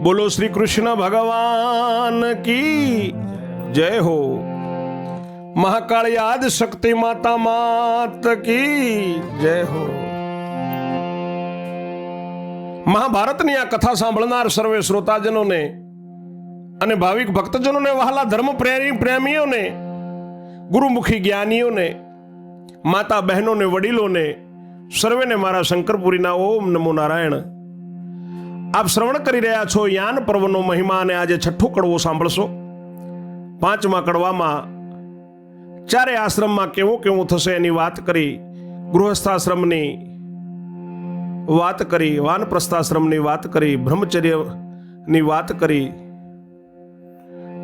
बोलो श्री कृष्ण भगवान की जय हो। महाकाली आदि शक्ति माता मात की जय हो। મહાભારતની આ કથા સાંભળનાર સર્વે શ્રોતાજનોને અને ભાવિક ભક્તજનોને, વહાલા ધર્મ પ્રેમીઓને, ગુરુમુખી જ્ઞાનીઓને, માતા બહેનોને, વડીલોને, સર્વેને મારા શંકરપુરીના ઓમ નમો નારાયણ। આપ શ્રવણ કરી રહ્યા છો યાન પર્વનો મહિમા, અને આજે છઠ્ઠો કડવો સાંભળશો। પાંચમા કડવામાં ચારે આશ્રમમાં કેવું કેવું થશે એની વાત કરી, ગૃહસ્થાશ્રમની વાત કરી, વાનપ્રસ્થાશ્રમની વાત કરી, બ્રહ્મચર્યની વાત કરી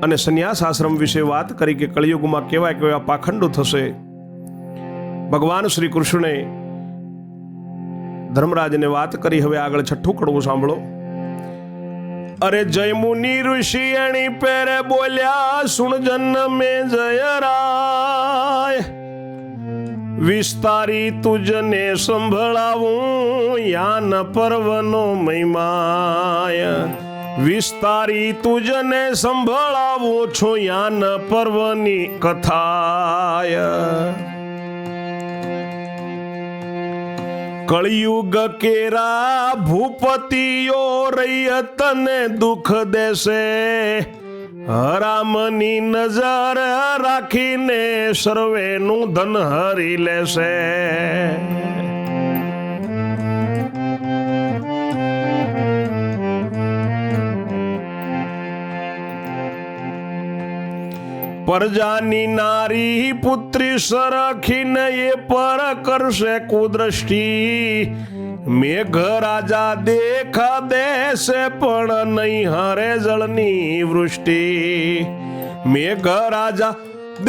અને સંન્યાસ આશ્રમ વિશે વાત કરી કે કળિયુગમાં કેવા કેવા પાખંડો થશે। ભગવાન શ્રી કૃષ્ણે ધર્મરાજને વાત કરી। હવે આગળ છઠ્ઠું કડવું સાંભળો। અરે જય મુનિ ઋષિ એણી પેરે બોલ્યા, સુણ જન્મે જય રાય, વિસ્તારી તુજને સંભળાવું યાન પર્વનો મહિમાય। વિસ્તારી તુજને સંભળાવું છો યાન પર્વની કથાય। કળિયુગ કેરા ભૂપતિઓ રૈયતને દુઃખ દેશે, રામની નજર રાખીને સર્વેનું ધન હરી લેશે। પ્રજાની નારી પુત્રી સરખીને એ પર કરશે કુદ્રષ્ટિ, મેઘ રાજા દેખા દેશે પણ નહીં હરે જળની વૃષ્ટિ। મેઘ રાજા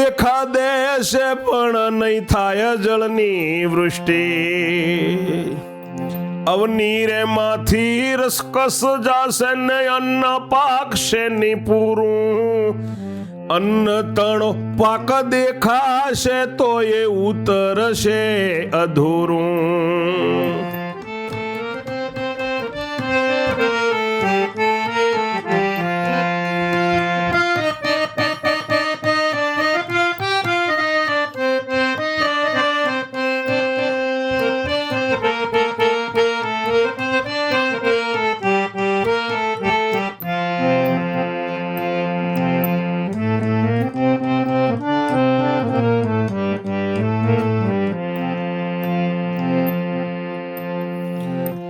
દેખા દેશે પણ નહીં થાય જળની વૃષ્ટિ। અવનીરે માંથી રસકસ જાશે ને અન્ન પાકશે ની પૂરું, અન્ન તણો પાક દેખાશે તો એ ઉતરશે અધૂરું।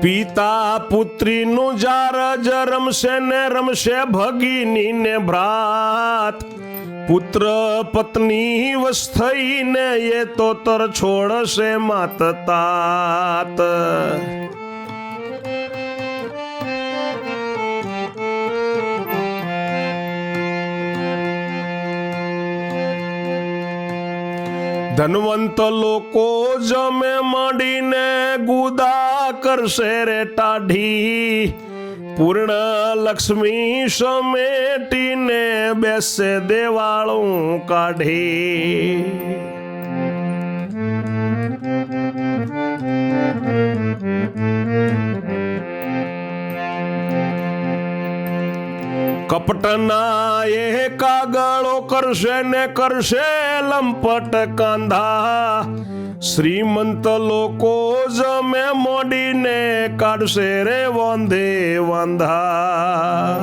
પિતા પુત્રીનું જાર જ રમશે ને રમશે ભગીની ને ભ્રાત, પુત્ર પત્ની વશ થઈને એ તો તર છોડશે માત તાત। ધનવંત લોકો જમે માંડીને ગુદા કરશે રે ટાઢી, પૂર્ણ લક્ષ્મી સમેટીને બેસે દેવાળું કાઢી। કપટના એ કાગળો કરશે ને કરશે લંપટ કાંધા, શ્રીમંત લોકો જમે મોડીને કાઢશે રે વાંધે વાંધા।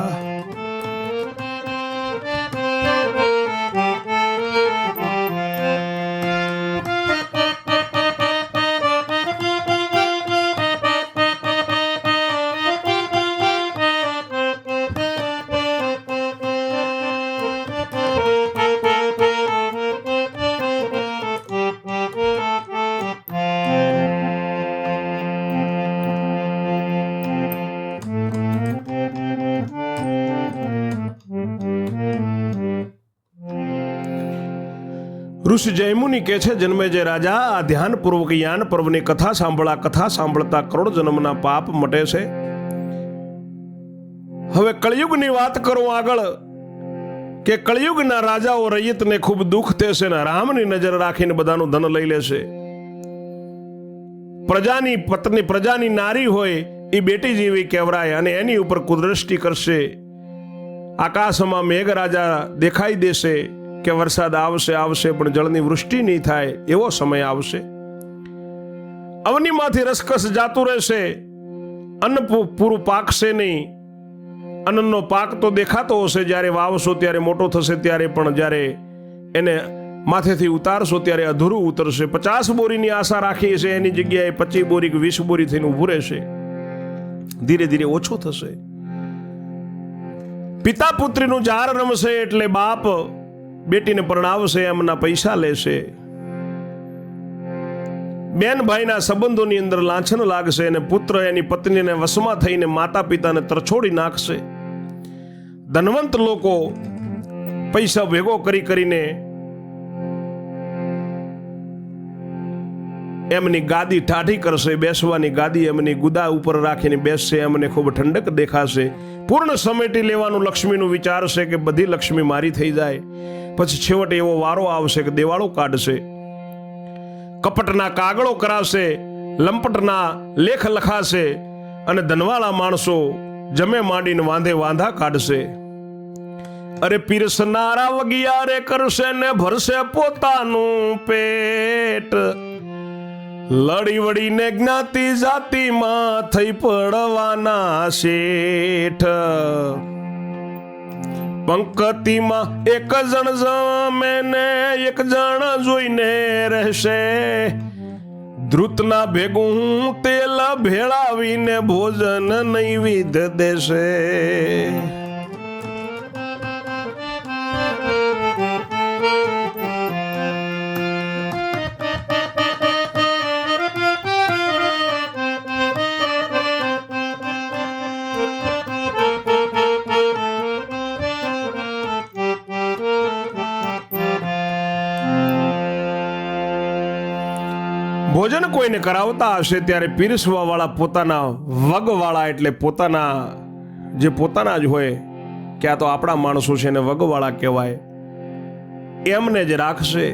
ઋષિ જયમુનિ કે છે, જન્મેજય રાજા, આ ધ્યાનપૂર્વક યાન પર્વની કથા સાંભળા, કથા સાંભળતા કરોડ જન્મના પાપ મટે છે। હવે કળિયુગની વાત કરું આગળ કે કળિયુગના રાજાઓ રૈયતને ખૂબ દુઃખ થશે ને રામની નજર રાખીને બધાનું ધન લઈ લેશે। પ્રજાની પત્ની, પ્રજાની નારી હોય એ બેટી જેવી કહેવરાય અને એની ઉપર કુદૃષ્ટિ કરશે. આકાશમાં મેઘરાજા દેખાઈ દેશે કે વરસાદ આવશે પણ જળની વૃષ્ટિ નહીં થાય એવો સમય આવશે. અવનીમાંથી રસકસ જાતું રહેશે, અન્ન પૂરું પાકશે નહીં. અન્નનો પાક તો દેખાતો હશે જ્યારે વાવશો ત્યારે મોટો થશે ત્યારે, પણ જ્યારે એને માથેથી ઉતારશો ત્યારે અધૂરું ઉતરશે. 50 બોરીની આશા રાખી છે એની જગ્યાએ 25 બોરી કે 20 બોરી થઈને ઊભું રહેશે. ધીરે ધીરે ઓછું થશે. પિતા પુત્રીનું જાર રમશે એટલે બાપ બેટીને પરણાવશે, એમના પૈસા લેશે. બેન ભાઈના સંબંધોની અંદર લાંછન લાગશે અને પુત્ર એની પત્નીને વશમાં થઈને માતા પિતાને તરછોડી નાખશે. ધનવંત લોકો પૈસા ભેગો કરીને એમની ગાદી ટાઢી કરશે, બેસવાની ગાદી એમની ગુદા ઉપર રાખીને બેસશે, એમને ખૂબ ઠંડક દેખાશે. પૂર્ણ સમેટી લેવાનું લક્ષ્મીનું વિચારશે કે બધી લક્ષ્મી મારી થઈ જાય. પછી છેવટે એવો વારો આવશે કે દેવાળો કાઢશે, કપટના કાગળો કરાશે, લંપટના લેખ લખાશે અને ધનવાળા માણસો જમે માંડીને વાંધે વાંધા કાઢશે. અરે પીરસનારા વગિયારે કરશે ને ભરશે પોતાનું પેટ. લડી વડીને જ્ઞાતિ જાતિમાં થઈ પડવાના શેઠ. પંક્તિમાં એક જણ જમે ને એક જણ જોઈને રહેશે. ધ્રુતના ભેગું તેલ ભેળાવીને ભોજન નૈવેદ્ય દેશે. ભોજન કોઈને કરાવતા હશે ત્યારે પીરસવા વાળા પોતાના વગવાળા, એટલે પોતાના જે પોતાના જ હોય કે આ તો આપણા માણસો છે એને વગવાળા કહેવાય, એમને જ રાખશે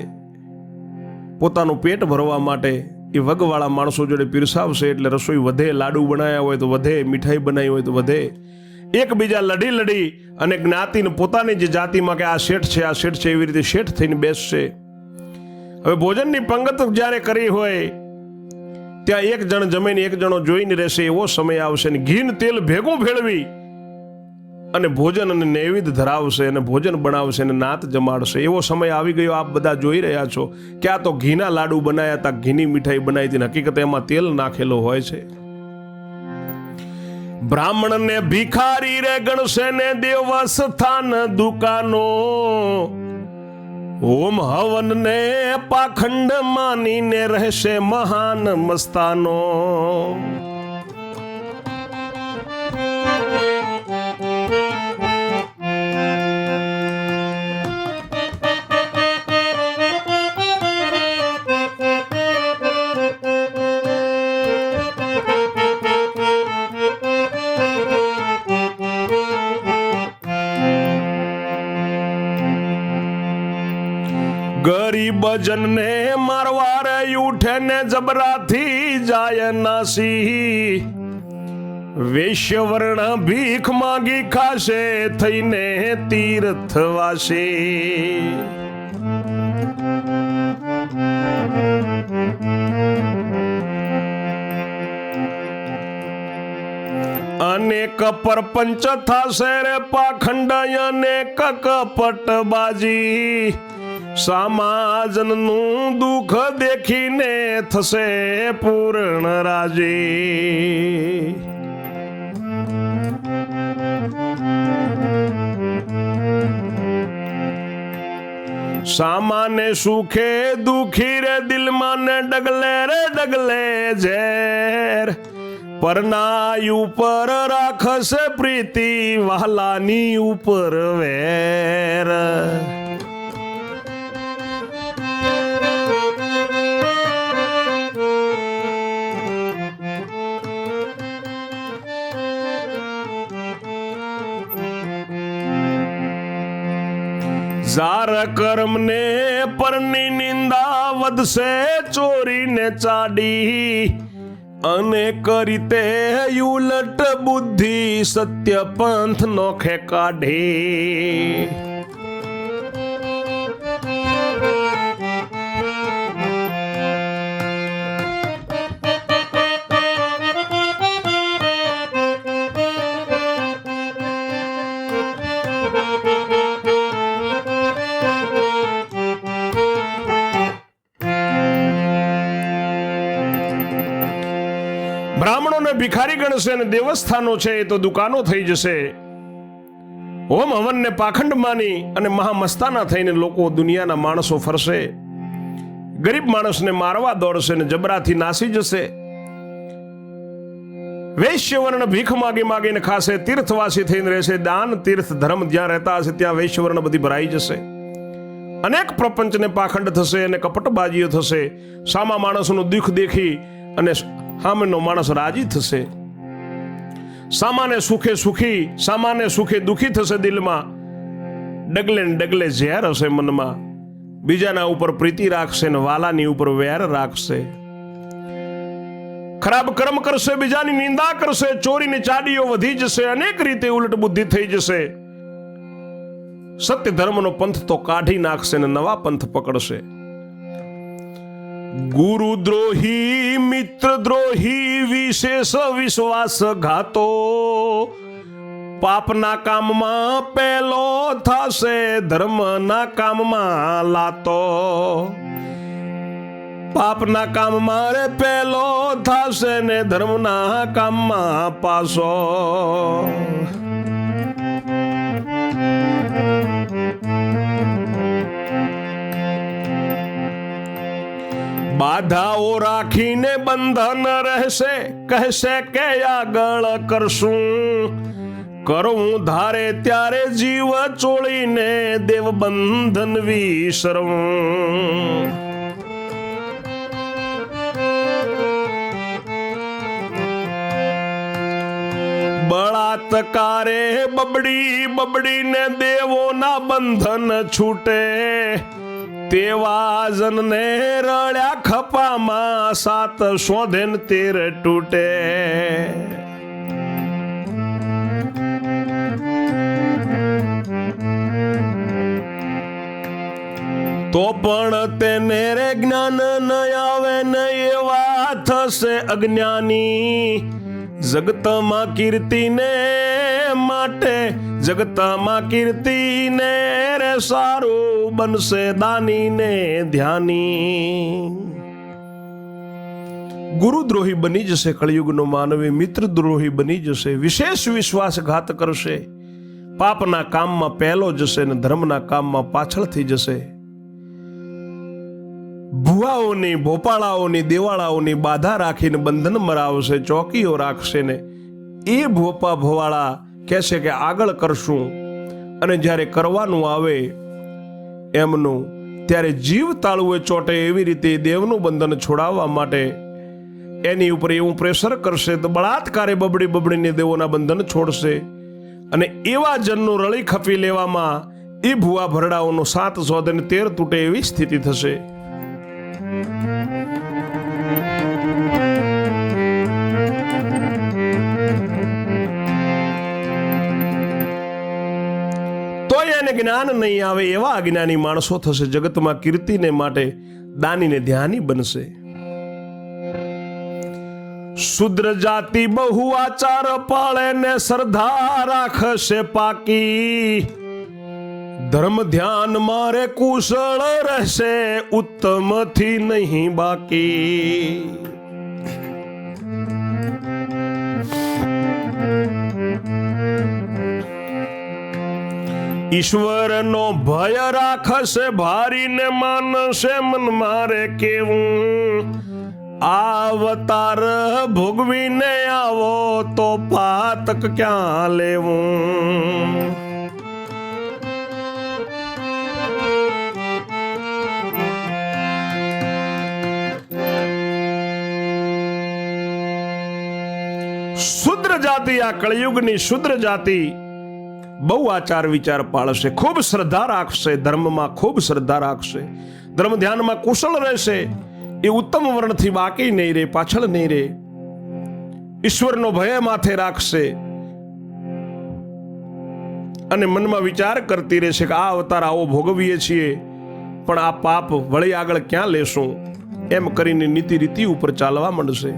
પોતાનું પેટ ભરવા માટે. એ વગવાળા માણસો જોડે પીરસાવશે એટલે રસોઈ વધે. લાડુ બનાવ્યા હોય તો વધે, મીઠાઈ બનાવી હોય તો વધે. એકબીજા લડી અને જ્ઞાતિને પોતાની જે જાતિમાં કે આ શેઠ છે આ શેઠ છે એવી રીતે શેઠ થઈને બેસશે. હવે ભોજનની પંગત જ્યારે કરી હોય ત્યાં એક જણ જમીને એક જણો જોઈને રહેશે. એવો સમય આવશે ને ઘી ને તેલ ભેગું ભેળવી અને ભોજન અને નૈવેદ્ય ધરાવશે અને ભોજન બનાવશે અને નાત જમાડશે. એવો સમય આવી ગયો. આપ બધા જોઈ રહ્યા છો કે આ તો ઘીના લાડુ બનાવ્યા હતા, ઘીની મીઠાઈ બનાવી હતી, હકીકત એમાં તેલ નાખેલો હોય છે. બ્રાહ્મણ ને ભિખારી રે ગણશે ને દેવ સ્થાન દુકાનો. ઓમ હવન ને પાખંડ માનીને રહેશે મહાન મસ્તાનો. ગરીબ જનને મારવા રે ઉઠે ને જબરાથી જાય નાસી. વૈશ્ય વર્ણ ભીખ માંગી ખાશે થઈને તીર્થવાસી. અનેક પરપંચ થાશે રે પાખંડ અનેક કપટબાજી. સમાજનું દુઃખ દેખીને થશે પૂર્ણ રાજી. સામાને સુખે દુખી રે દિલમાં ને ડગલે ઝેર. પરનાય ઉપર રાખશે પ્રીતિ વહાલાની ઉપર વેર. ઝાર કર્મ ને પરની નિંદા વધશે ચોરીને ચાડી. અનેક રીતે ઉલટ બુદ્ધિ સત્ય પંથ નોખે કાઢે. બ્રાહ્મણોને ભિખારી ગણશે અને દેવસ્થાનો છે એ તો દુકાનો થઈ જશે. હોમ હવનને પાખંડ માની અને મહામસ્તાના થઈને લોકો દુનિયાના માણસો ફરશે. ગરીબ માણસને મારવા દોડશે ને જબરાથી નાસી જશે. વૈશ્યવર્ણ ભીખ માગી માગીને ખાશે, તીર્થવાસી થઈને રહેશે. દાન તીર્થ ધર્મ જ્યાં રહેતા હશે ત્યાં વૈશ્યવર્ણ બધી ભરાઈ જશે. અનેક પ્રપંચને પાખંડ થશે અને કપટબાજીઓ થશે. સામા માણસનું દુઃખ દેખી અને સામેનો માણસ રાજી થશે. સામાને સુખે સુખી, સામાને સુખે દુખી થશે દિલમાં. ડગલે ને ડગલે ઝેર હશે મનમાં. બીજાના ઉપર પ્રીતિ રાખશે ને વાલાની ઉપર વેર રાખશે. ખરાબ કર્મ કરશે, બીજાની નિંદા કરશે. ચોરીની ચાડીઓ વધી જશે. અનેક રીતે ઉલટ બુદ્ધિ થઈ જશે. સત્ય ધર્મનો પંથ તો કાઢી નાખશે ને નવા પંથ પકડશે. ગુરુ દ્રોહી, મિત્ર દ્રોહી, વિશેષ વિશ્વાસ ઘાતો. પાપના કામમાં પેલો થશે, ધર્મના કામમાં લાતો. પાપના કામમાં રે પેલો થશે ને ધર્મના કામમાં પાસો. બાધાઓ રાખીને બંધન રહેશે, કહેશે કે આગળ કરશું. કરવું ધારે ત્યારે જીવ ચોળીને દેવ બંધન વિસરવું. બળાત્કારે બબડી બબડીને દેવોના બંધન છૂટે. તેવા જનને રળ્યા ખપામાં સાત શોધે ને તેર તૂટે. તો પણ તેને રે જ્ઞાન ન આવે ને એવા થશે અજ્ઞાની. જગતમાં કીર્તિને માટે, જગતમાં કીર્તિને રે સારું બનશે દાનીને ધ્યાની. ગુરુદ્રોહી બની જશે કળિયુગનો માનવી. મિત્ર દ્રોહી બની જશે. વિશેષ વિશ્વાસઘાત કરશે. પાપના કામમાં પહેલો જશે ને ધર્મના કામમાં પાછળ થઈ જશે. ભુવાઓની, ભોપાળાઓની, દેવાળાઓની બાધા રાખીને બંધન મરાવશે. ચોકીઓ રાખશે ને એ ભોપા ભોવાળા કહેશે કે આગળ કરશું. અને જ્યારે કરવાનું આવે એમનું, ત્યારે જીવ તાળુએ ચોટે એવી રીતે દેવનું બંધન છોડાવવા માટે એની ઉપર એવું પ્રેશર કરશે તો બળાત્કારે બબડી બબડીને દેવોના બંધન છોડશે. અને એવા જનનું રળી ખપી લેવામાં એ ભુવા ભરડાઓનો 7 શોધે ને 13 તૂટે એવી સ્થિતિ થશે. તોય એને જ્ઞાન નહીં આવે એવા અજ્ઞાની માણસો થશે. જગતમાં કીર્તિને માટે દાનીને ધ્યાની બનશે. શુદ્ર જાતિ બહુ આચાર પાળે ને શ્રદ્ધા રાખશે પાકી. ધર્મ ધ્યાન મારે કુશળ રહેશે, ઉત્તમ થી નહીં બાકી. ઈશ્વરનો ભય રાખશે, ભારીને માનશે મન મારે કેવું. અવતાર ભોગવીને આવો તો પાતક ક્યાં લેવું. શુદ્ર જાતિ, આ કળિયુગની શુદ્ર જાતિ બહુ આચાર વિચાર પાળશે, ખૂબ શ્રદ્ધા રાખશે, ધર્મમાં ખૂબ શ્રદ્ધા રાખશે, ધર્મ ધ્યાનમાં કુશળ રહેશે. એ ઉત્તમ વર્ણથી બાકી નહીં રહે, પાછળ નહીં રહે. ઈશ્વરનો ભય માથે રાખશે અને મનમાં વિચાર કરતી રહેશે કે આ અવતાર આવો ભોગવીએ છીએ, પણ આ પાપ વળી આગળ ક્યાં લેશું, એમ કરીને નીતિ રીતિ ઉપર ચાલવા માંડશે.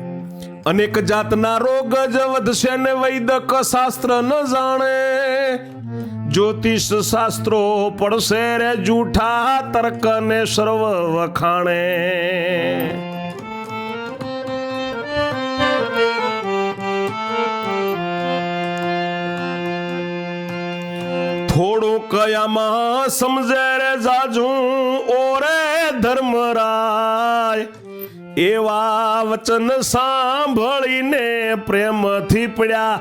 અનેક જાતના રોગ જ વધશે ને વૈદક શાસ્ત્ર ન જાણે, જ્યોતિષ શાસ્ત્રો પડશે રે જૂઠા તર્ક ને સર્વ વખાણે. થોડું કયામાં સમજે રે જાજુ ઓરે ધર્મરાય, એવા વચન સાંભળીને પ્રેમથી પડ્યા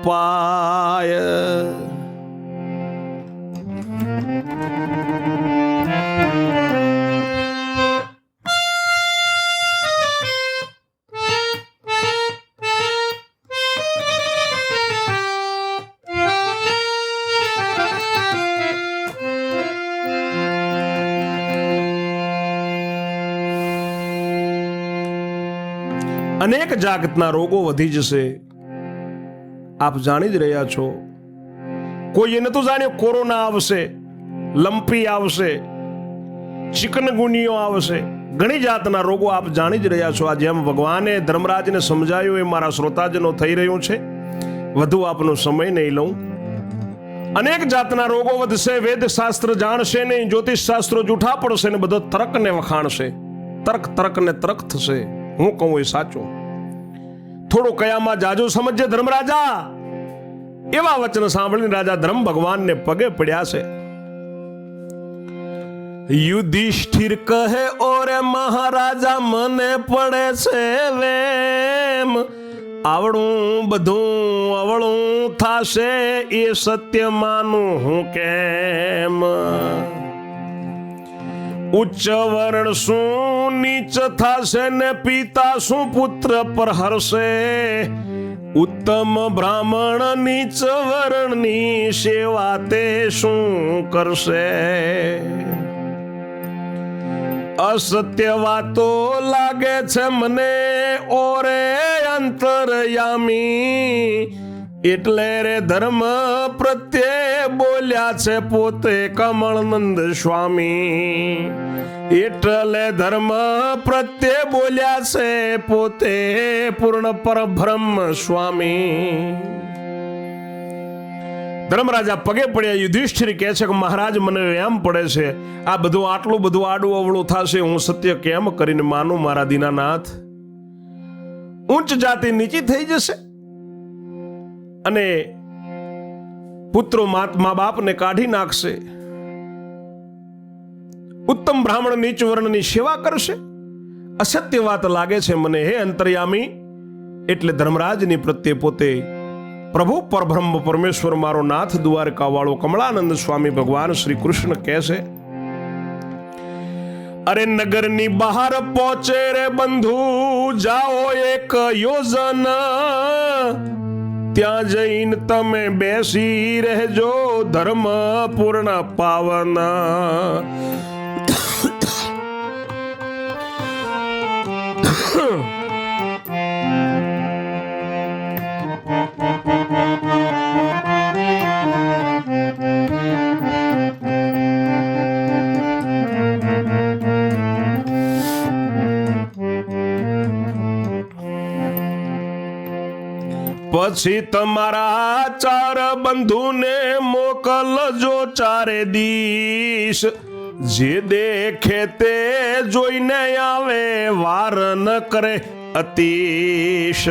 પાય. અનેક જાતના રોગો વધી જશે, આપ જાણી જ રહ્યા છો. કોઈએ નતું જાણ્યું કોરોના આવશે, લંપી આવશે, ચિકનગુનિયો આવશે, ઘણી જાતના રોગો આપ જાણી જ રહ્યા છો. આ જેમ ભગવાને ધર્મરાજને સમજાયું એ મારા શ્રોતાજનો થઈ રહ્યું છે. વધુ આપનો સમય નહીં લઉં. અનેક જાતના રોગો વધશે, વેદ શાસ્ત્ર જાણશે નહીં, જ્યોતિષ શાસ્ત્રો જૂઠા પડશે ને બધો તર્કને વખાણશે. તર્કને તર્ક થશે. હું કહું એ સાચું. થોડું કયામાં જાજો સમજે ધર્મરાજા, એવા વચન સાંભળીને રાજા ધર્મ ભગવાનને પગે પડ્યા છે. યુધિષ્ઠિર કહે ઓરે મહારાજા મને પડે છે વેમ, આવડું બધું અવળું થાશે એ સત્ય માનું હું કેમ. ઉચ્ચ વર્ણ શું નીચ થાશે ને પિતા શું પુત્ર પર હરશે, ઉત્તમ બ્રાહ્મણ નીચ વર્ણની સેવા તે શું કરશે. અસત્ય વાતો લાગે છે મને ઓરે અંતરયામી, એટલે રે ધર્મ પ્રત્યે બોલ્યા છે પોતે કમળનંદ સ્વામી. એટલે ધર્મ પ્રત્યે બોલ્યા છે પોતે પૂર્ણ પરબ્રહ્મ સ્વામી. ધર્મરાજા પગે પડ્યા. યુધિષ્ઠિર કહે છે કે મહારાજ મને એમ પડે છે, આ બધું આટલું બધું આડું અવળું થશે, હું સત્ય કેમ કરીને માનું મારા દીનાનાથ. ઉચ્ચ જાતિ નીચી થઈ જશે અને પુત્રો મા બાપને કાઢી નાખશે, ઉત્તમ બ્રાહ્મણ નીચ વર્ણની સેવા કરશે. અસત્ય વાત લાગે છે મને હે અંતર્યામી. એટલે ધર્મરાજની પ્રત્યે પોતે પ્રભુ પરબ્રહ્મ પરમેશ્વર મારો નાથ દ્વારકા વાળો કમળાનંદ સ્વામી ભગવાન શ્રી કૃષ્ણ કહે છે, અરે નગરની બહાર પહોંચે રે બંધુ જાઓ એક યોજન, ત્યાં જઈને તમે બેસી રહેજો ધર્મ પૂર્ણ પાવન. પછી તમારા ચાર બંધુને મોકલજો ચારે દિશ, જે દેખે તે જોઈને આવે વાર ન કરે અતિશ.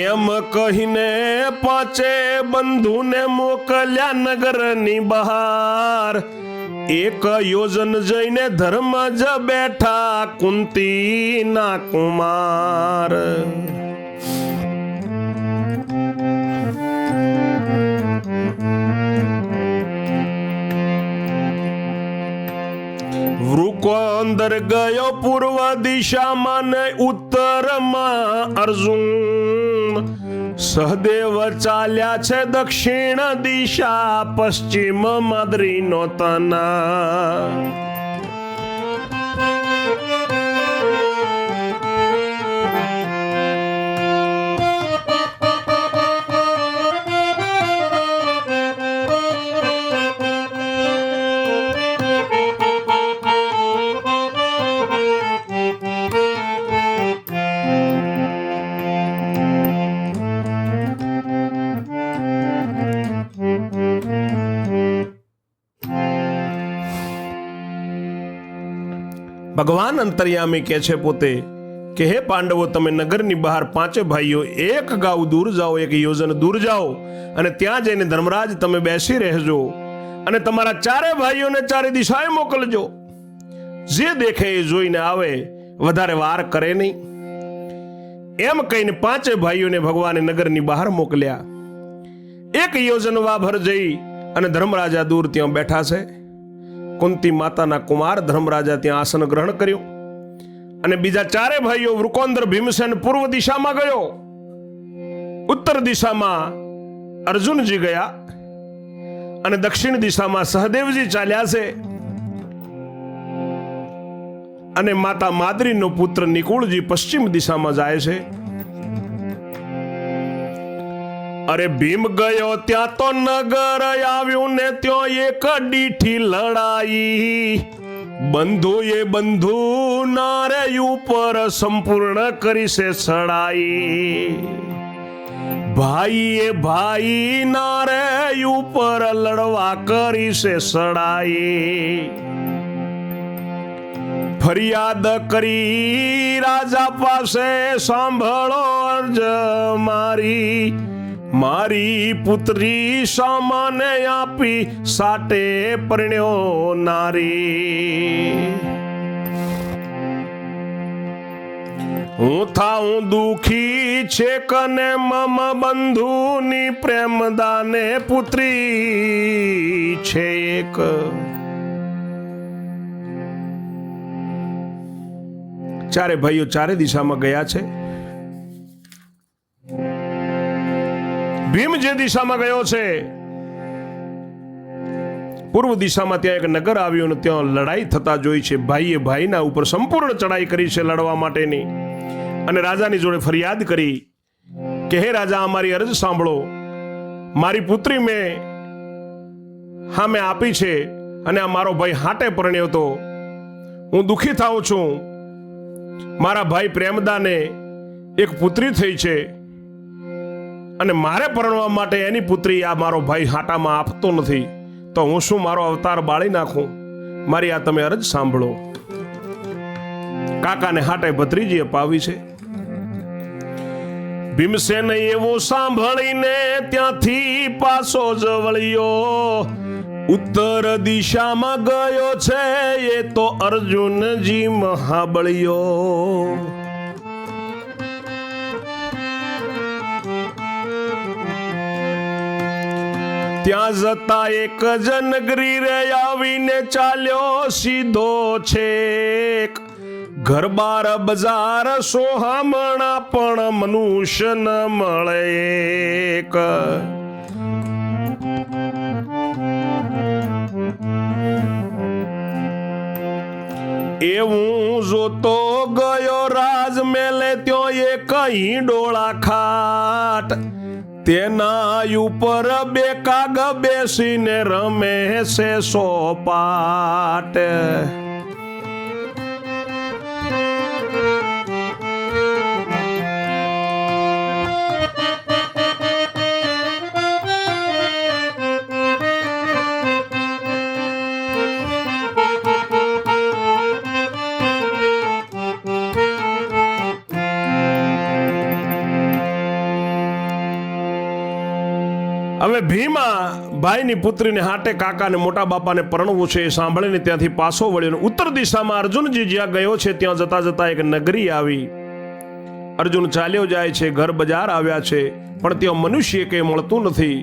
એમ કહીને પાંચે બંધુને મોકલ્યા નગરની બહાર, એક યોજન જઈને ધર્મ જ બેઠા કુંતી ના કુમાર. વૃકો અંદર ગયો પૂર્વ દિશામાં ને ઉત્તરમાં અર્જુન, સહદેવ ચાલ્યા છે દક્ષિણ દિશા પશ્ચિમ માદરીનો તના. ભગવાન અંતર્યામી કહે છે પોતે કે હે પાંડવો, તમે નગરની બહાર પાંચે ભાઈઓ એક ગાઉ દૂર જાઓ, એક યોજન દૂર જાઓ અને ત્યાં જઈને ધર્મરાજ તમે બેસી રહેજો અને તમારા ચારે ભાઈઓને ચારે દિશાએ મોકલજો. જે દેખે એ જોઈને આવે, વધારે વાર કરે નહીં. એમ કહીને પાંચે ભાઈઓને ભગવાને નગરની બહાર મોકલ્યા. એક યોજન વાભર જઈ અને ધર્મરાજા દૂર ત્યાં બેઠા છે. કુંતી માતાના કુમાર ધર્મરાજા ત્યાં આસન ગ્રહણ કર્યું અને બીજા ચારે ભાઈઓ વૃકોંદર ભીમસેન પૂર્વ દિશામાં ગયો, ઉત્તર દિશામાં અર્જુનજી ગયા અને દક્ષિણ દિશામાં સહદેવજી ચાલ્યા છે અને માતા માદ્રીનો પુત્ર નિકુળજી પશ્ચિમ દિશામાં જાય છે. અરે ભીમ ગયો ત્યાં તો નગર આવ્યું ને ત્યાં એક ડીઠી લડાઈ. બંધુએ બંધુ નારે ઉપર સંપૂર્ણ કરી છે સડાઈ. ભાઈએ ભાઈ નારે ઉપર લડવા કરી છે સડાઈ. ફરિયાદ કરી રાજા પાસે, સાંભળો અર્જ મારી. મારી પુત્રી સામાને આપી સાટે પરણ્યો નારી. હું થાઉં દુખી છે કને મમ બંધુની પ્રેમદાને પુત્રી છે એક. ચારે ભાઈઓ ચારે દિશામાં ગયા છે. ભીમ જે દિશામાં ગયો છે પૂર્વ દિશામાં, ત્યાં એક નગર આવ્યું અને ત્યાં લડાઈ થતા જોઈ છે. ભાઈએ ભાઈના ઉપર સંપૂર્ણ ચડાઈ કરી છે લડવા માટેની અને રાજાની જોડે ફરિયાદ કરી કે હે રાજા, અમારી અરજ સાંભળો. મારી પુત્રી મેં મેં આપી છે અને આ મારો ભાઈ હાટે પરણ્યો તો હું દુઃખી થાઉં છું. મારા ભાઈ પ્રેમદાને એક પુત્રી થઈ છે અને મારે પરણવા માટે એની પુત્રી આ મારો ભાઈ હાટામાં આપતો નથી, તો હું શું મારો અવતાર બાળી નાખું? મારી આ તમે અરજ સાંભળો. કાકાને હાટે ભત્રીજી અપાવી છે. ભીમસેન એવું સાંભળીને ત્યાંથી પાછો જ વળ્યો. ઉત્તર દિશામાં ગયો છે એ તો અર્જુનજી મહાબળિયો. ત્યાં જતા એક જ નગરી રે આવીને ચાલ્યો સીધો છેક. ઘર બાર બજાર સોહામણા પણ મનુષ્ય ન મળે એક. એવું જોતો ગયો રાજમેલે, ત્યાં એક હિંડોળા ખાટ. તેના ઉપર બે કાગ બેસીને રમે છે સોપાટ. હવે ભીમા ભાઈની પુત્રીને હાટે કાકાને મોટા બાપાને પરણવું છે એ સાંભળીને ત્યાંથી પાછો વળ્યો. ઉત્તર દિશામાં અર્જુનજી જ્યાં ગયો છે ત્યાં જતા જતા એક નગરી આવી. અર્જુન ચાલ્યો જાય છે, ઘર બજાર આવ્યા છે, પણ ત્યાં મનુષ્ય કંઈ મળતું નથી.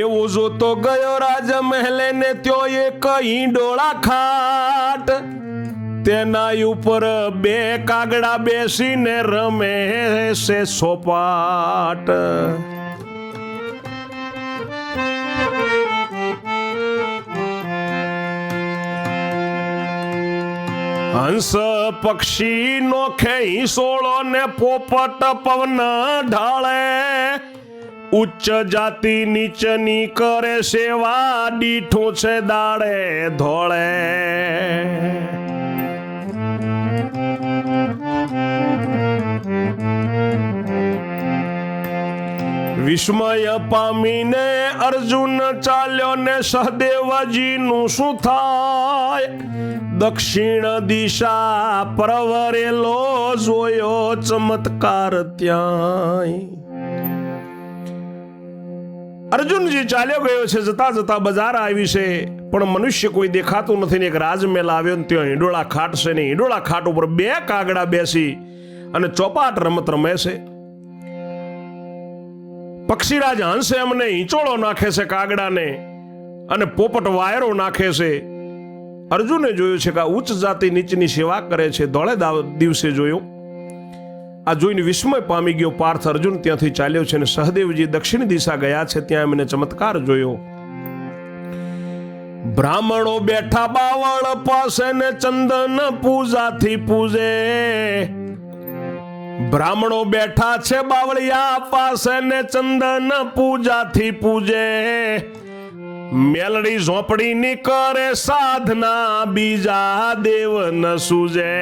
એવો જોતો ગયો રાજ મહેલે ને ત્યાં એક હિંડોળા ખાટ. તેના ઉપર બે કાગડા બેસીને રમે છે સોપાટ. હંસ પક્ષી નોખે હિંસોળો ને પોપટ પવન ઢાળે. ઉચ્ચ જાતિ નીચની કરે સેવા, દીઠું છે દાડે ધોળે. વિસ્મય પામીને અર્જુન ચાલ્યો ને સહદેવજીનું શું થાય? દક્ષિણ દિશા પરવરેલો જોયો ચમત્કાર ત્યાંય. અર્જુનજી ચાલ્યો ગયો છે, જતા જતા બજાર આવી છે, પણ મનુષ્ય કોઈ દેખાતું નથી ને એક રાજમહેલ આવ્યો ને ત્યાં હિંડોળા ખાટ છે ને હિંડોળા ખાટ ઉપર બે કાગડા બેસી અને ચોપાટ રમત રમે છે. પક્ષીરાજ હંસે એમને હિંચોળો નાખે છે કાગડાને અને પોપટ વાયરો નાખે છે. અર્જુને જોયું છે કે આ ઉચ્ચ જાતિ નીચની સેવા કરે છે. ધોળે દિવસે જોયું. આ જોઈને વિસ્મય પામી ગયો પાર્થ. અર્જુન ત્યાંથી ચાલ્યો છે અને સહદેવજી દક્ષિણ દિશા ગયા છે, ત્યાં એમને ચમત્કાર જોયો. બ્રાહ્મણો બેઠા બાવળ પાસે ને ચંદન પૂજાથી પૂજે. બ્રાહ્મણો બેઠા છે બાવળિયા પાસે ને ચંદન પૂજાથી પૂજે. મેલડી ઝોપડી ની કરે સાધના, બીજા દેવ ન સૂજે.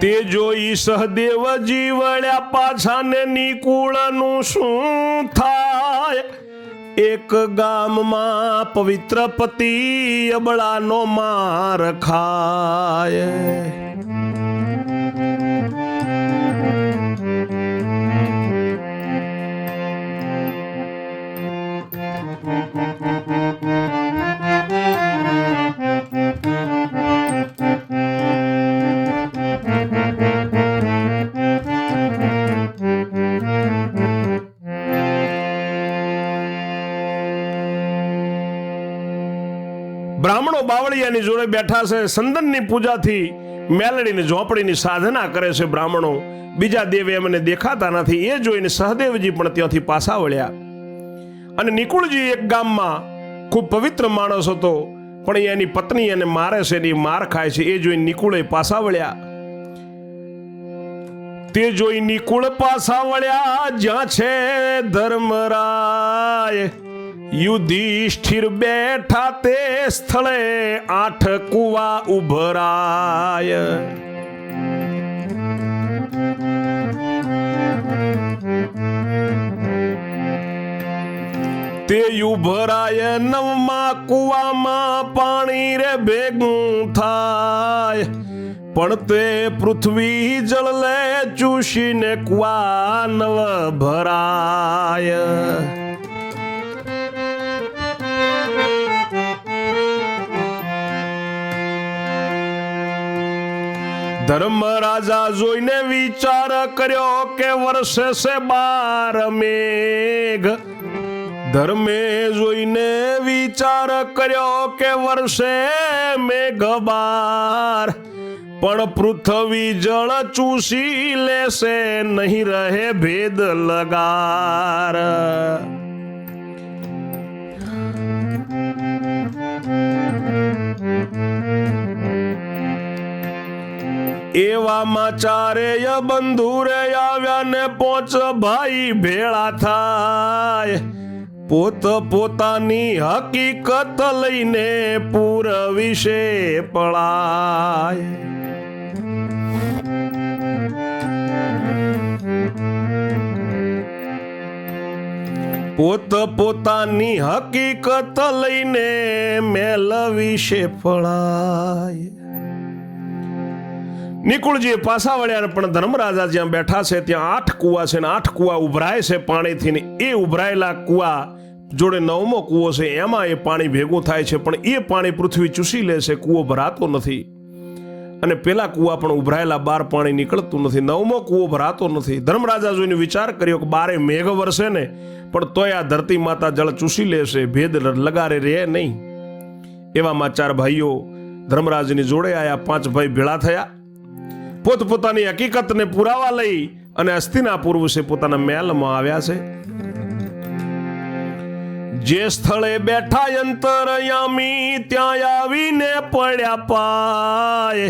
તે જોઈ સહદેવજી વળ્યા પાછા ને નિકુળનું શું થાય. એક ગામમાં પવિત્ર પતિ અબળાનો માર ખાય. બ્રાહ્મણો બાવળિયાની જોડે બેઠા છે, સંદનની પૂજાથી મેલડીની ઝોપડીની સાધના કરે છે. બ્રાહ્મણો બીજા દેવ એમને દેખાતા નથી. એ જોઈને સહદેવજી પણ ત્યાંથી પાછા વળ્યા. અને નિકુળજી એક ગામમાં ખૂબ પવિત્ર માણસ હતો, પણ એની પત્ની એને મારે છે ને માર ખાય છે. એ જોઈને નિકુળે પાછા વળ્યા. તે જોઈ નિકુળ પાછા વળ્યા જ્યાં છે ધર્મરાય. યુધિષ્ઠિર બેઠા તે સ્થળે 8 કુવા ઉભરાય. તે ઉભરાય 9મા કુવામાં પાણી રે ભેગું થાય. પણ તે પૃથ્વી જળ લે ચૂસીને કુવા નવ ભરાય. ધર્મરાજા જોઈને વિચાર કર્યો કે વર્ષે છે 12 મેઘ. ધર્મે જોઈને વિચાર કર્યો કે વર્ષે મેઘ 12. પણ પૃથ્વી જળ ચૂસી લેશે, નહીં રહે ભેદ લગાર. એવામાં ચારેય બંધુ રે આવ્યા ને 5 ભાઈ ભેળા થાય. પોત પોતાની હકીકત લઈને પૂર વિશે પળાય. પોત પોતાની હકીકત લઈને મેલ વિશે પળાય. નિકુળજી પાછા વળ્યા, પણ ધર્મરાજા જ્યાં બેઠા છે ત્યાં 8 કુવા છે ને 8 કુવા ઉભરાય છે પાણીથી ને એ ઉભરાયેલા કુવા જોડે 9મો કુવો છે, એમાં એ પાણી ભેગું થાય છે. પણ એ પાણી પૃથ્વી ચૂસી લે છે, કુવો ભરાતો નથી. અને પેલા કુવા પણ ઉભરાયેલા, બહાર પાણી નીકળતું નથી. 9મો કુવો ભરાતો નથી. ધર્મરાજા જોઈને વિચાર કર્યો કે 12 મેઘ વરસે ને પણ તોય આ ધરતી માતા જળ ચૂસી લેશે, ભેદ લગારે રહે નહીં. એવામાં 4 ભાઈઓ ધર્મરાજની જોડે આયા. 5 ભાઈ ભેળા થયા. પોતપોતાની હકીકતને પુરાવા લઈ અને હસ્તિનાપુર વિશે પોતાના મહેલમાં આવ્યા છે. જે સ્થળે બેઠા અંતરયામી ત્યાં આવીને પડ્યા પાય.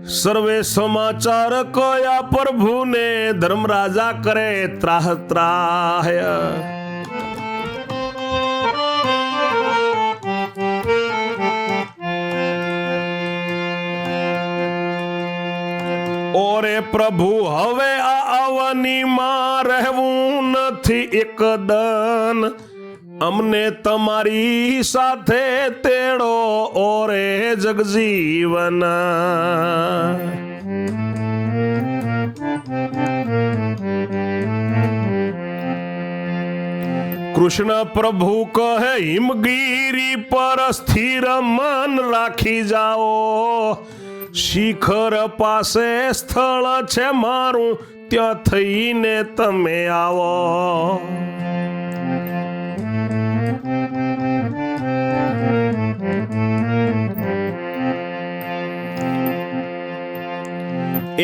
સર્વે સમાચાર કયા પ્રભુને, ધર્મરાજા કરે ત્રાહ ત્રાહ્ય. ઓરે પ્રભુ હવે આ અવનીમાં રહેવું નથી એકદન, અમને તમારી સાથે તેડો ઓરે જગજીવન. કૃષ્ણ પ્રભુ કહે હિમગીરી પર સ્થિર મન રાખી જાઓ, શિખર પાસે સ્થળ છે મારું, ત્યાં થઈને તમે આવો.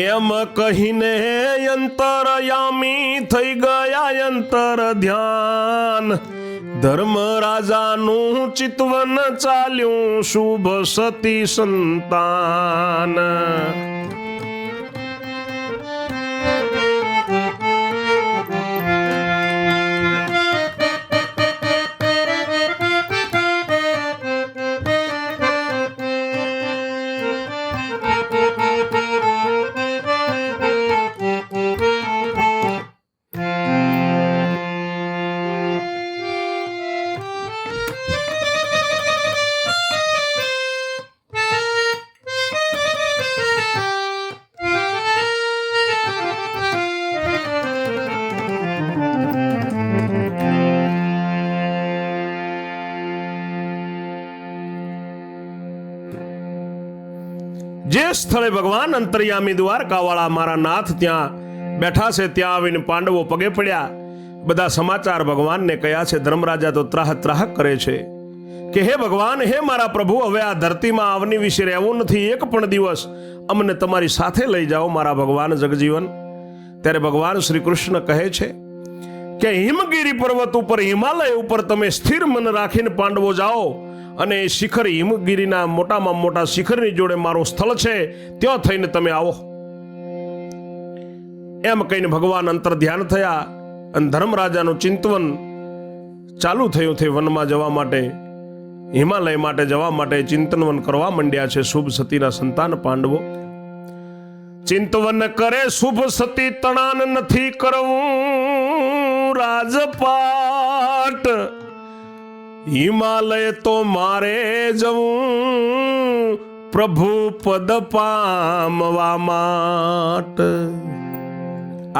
એમ કહીને અંતરયામી થઈ ગયા અંતર ધ્યાન, ધર્મરાજાનું ચિતવન ચાલ્યું શુભ સતી સંતાન. જે સ્થળે ભગવાન અંતર્યામી દ્વારકાવાળા મારા નાથ ત્યાં બેઠા છે, ત્યાં આવીને પાંડવો પગે પડ્યા. બધા સમાચાર ભગવાનને કયા છે. ધર્મરાજા તો ત્રાહ ત્રાહ કરે છે કે હે ભગવાન, હે મારા પ્રભુ, હવે આ ધરતીમાં આવની વિશે રહેવું નથી એક પણ દિવસ, અમને તમારી સાથે લઈ જાઓ મારા ભગવાન જગજીવન. ત્યારે ભગવાન શ્રી કૃષ્ણ કહે છે કે હિમગીરી પર્વત ઉપર, હિમાલય ઉપર તમે સ્થિર મન રાખીને પાંડવો જાઓ, અને એ શિખર હિમગીરીના મોટામાં મોટા શિખરની જોડે મારું સ્થળ છે, ત્યાં થઈને તમે આવો. એમ કહીને ભગવાન અંતર ધ્યાન થયા અને ધર્મરાજાનું ચિંતવન ચાલુ થયું છે. વનમાં જવા માટે, હિમાલય માટે જવા માટે ચિંતનવન કરવા માંડ્યા છે શુભ સતીના સંતાન પાંડવો. ચિંતવન કરે શુભ સતી, તણાન નથી કરવું રાજપાટ, હિમાલય તો મારે જવું પ્રભુ પદ પામવા માટે.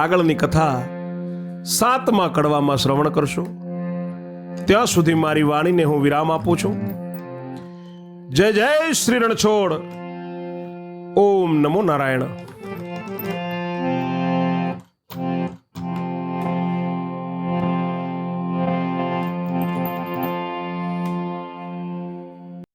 આગળની કથા 7મા કડવામાં શ્રવણ કરશો. ત્યાં સુધી મારી વાણીને હું વિરામ આપું છું. જય જય શ્રી રણછોડ. ઓમ નમો નારાયણ.